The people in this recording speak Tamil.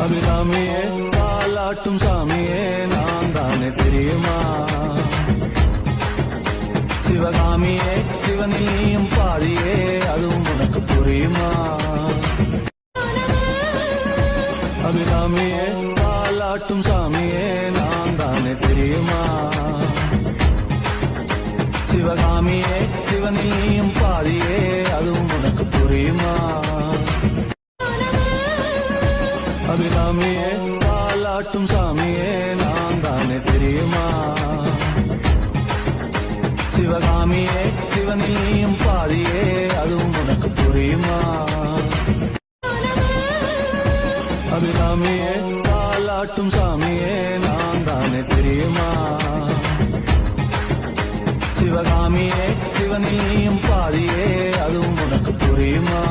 அபிராமியே பாலாட்டும் சாமியே நான் தானே தெரியுமா? சிவகாமியே சிவனில் நீயும் பாதியே அதுவும் உனக்கு புரியுமா? அபிராமியே பாலாட்டும் சாமியே நான் தானே தெரியுமா? சிவகாமியே சிவனில் நீயும் பாதியே அதுவும் உனக்கு புரியுமா? அபிராமியே பாலாட்டும் சாமியே நான் தானே தெரியுமா? சிவகாமியே சிவனில் நீயும் பாதியே அதுவும் உனக்கு புரியுமா? அபிராமியே பாலாட்டும் சாமியே நான் தானே தெரியுமா? சிவகாமியே சிவனில் நீயும் பாதியே அதுவும் உனக்கு புரியுமா?